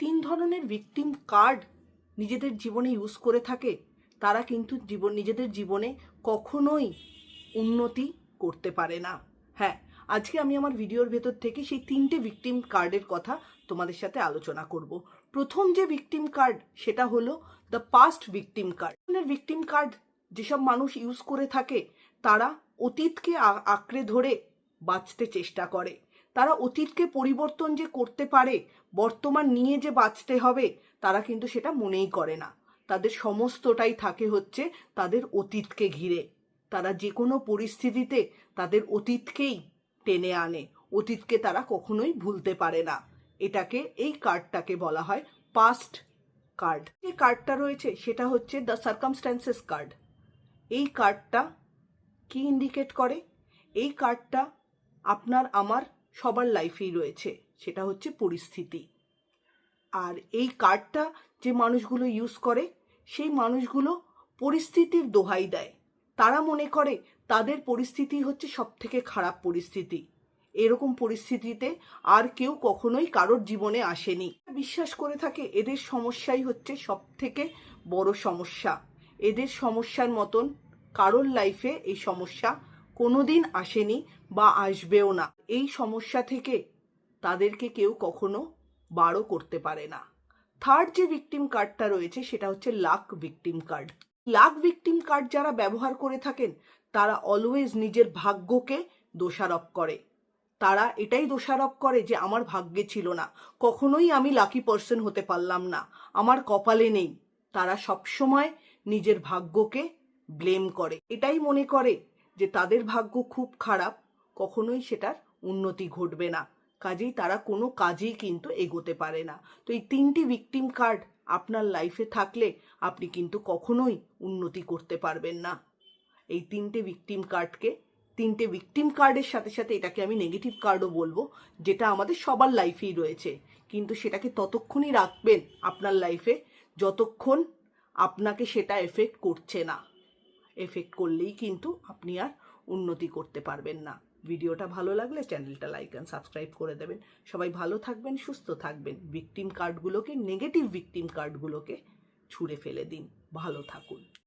তিন ধরনের victim card নিজেদের জীবনে ইউজ করে থাকে তারা কিন্তু নিজেদের জীবনে কখনোই উন্নতি করতে পারে না। হ্যাঁ, আজকে আমি আমার ভিডিওর ভেতর থেকে সেই তিনটে ভিকটিম কার্ডের কথা তোমাদের সাথে আলোচনা করব। প্রথম যে ভিকটিম কার্ড সেটা হলো the past victim card. Victim card যেসব মানুষ ইউজ করে থাকে তারা অতীতকে আঁকড়ে ধরে বাঁচতে চেষ্টা করে। তারা অতীতকে পরিবর্তন যে করতে পারে, বর্তমান নিয়ে যে বাঁচতে হবে, তারা কিন্তু সেটা মনেই করে না। তাদের সমস্তটাই থাকে হচ্ছে তাদের অতীতকে ঘিরে। তারা যে কোনো পরিস্থিতিতে তাদের অতীতকেই টেনে আনে, অতীতকে তারা কখনোই ভুলতে পারে না। এই কার্ডটাকে বলা হয় পাস্ট কার্ড। যে কার্ডটা রয়েছে সেটা হচ্ছে দ্য সার্কামস্ট্যান্সেস কার্ড। এই কার্ডটা কি ইন্ডিকেট করে? এই কার্ডটা আপনার আমার সবার লাইফেই রয়েছে, সেটা হচ্ছে পরিস্থিতি। আর এই কার্ডটা যে মানুষগুলো ইউজ করে সেই মানুষগুলো পরিস্থিতির দোহাই দেয়। তারা মনে করে তাদের পরিস্থিতি হচ্ছে সব থেকে খারাপ পরিস্থিতি, এরকম পরিস্থিতিতে আর কেউ কখনোই কারোর জীবনে আসেনি। বিশ্বাস করে থাকে এদের সমস্যাই হচ্ছে সব থেকে বড় সমস্যা। এদের সমস্যার মতন কারোর লাইফে এই সমস্যা কোনোদিন আসেনি বা আসবেও না। এই সমস্যা থেকে তাদেরকে কেউ কখনো বারও করতে পারে না। থার্ড যে ভিকটিম কার্ডটা রয়েছে সেটা হচ্ছে lakh victim card. Lakh victim card যারা ব্যবহার করে থাকেন তারা অলওয়েজ নিজের ভাগ্যকে দোষারোপ করে। তারা এটাই দোষারোপ করে যে আমার ভাগ্যে ছিল না, কখনোই আমি লাকি পার্সন হতে পারলাম না, আমার কপালে নেই। তারা সবসময় নিজের ভাগ্যকে ব্লেম করে, এটাই মনে করে যে তাদের ভাগ্য খুব খারাপ, কখনোই সেটার উন্নতি ঘটবে না। কাজেই তারা কোনো কাজেই কিন্তু এগোতে পারে না। তো এই তিনটি ভিকটিম কার্ড আপনার লাইফে থাকলে আপনি কিন্তু কখনোই উন্নতি করতে পারবেন না। এই তিনটে ভিকটিম কার্ডের সাথে সাথে এটাকে আমি নেগেটিভ কার্ডও বলবো, যেটা আমাদের সবার লাইফেই রয়েছে। কিন্তু সেটাকে ততক্ষণই রাখবেন আপনার লাইফে যতক্ষণ আপনাকে সেটা এফেক্ট করছে না। এফেক্ট করলেই কিন্তু আপনি আর উন্নতি করতে পারবেন না। ভিডিওটা ভালো লাগলে চ্যানেলটা লাইক অ্যান্ড সাবস্ক্রাইব করে দেবেন। সবাই ভালো থাকবেন, সুস্থ থাকবেন। নেগেটিভ ভিকটিম কার্ডগুলোকে ছুঁড়ে ফেলে দিন। ভালো থাকুন।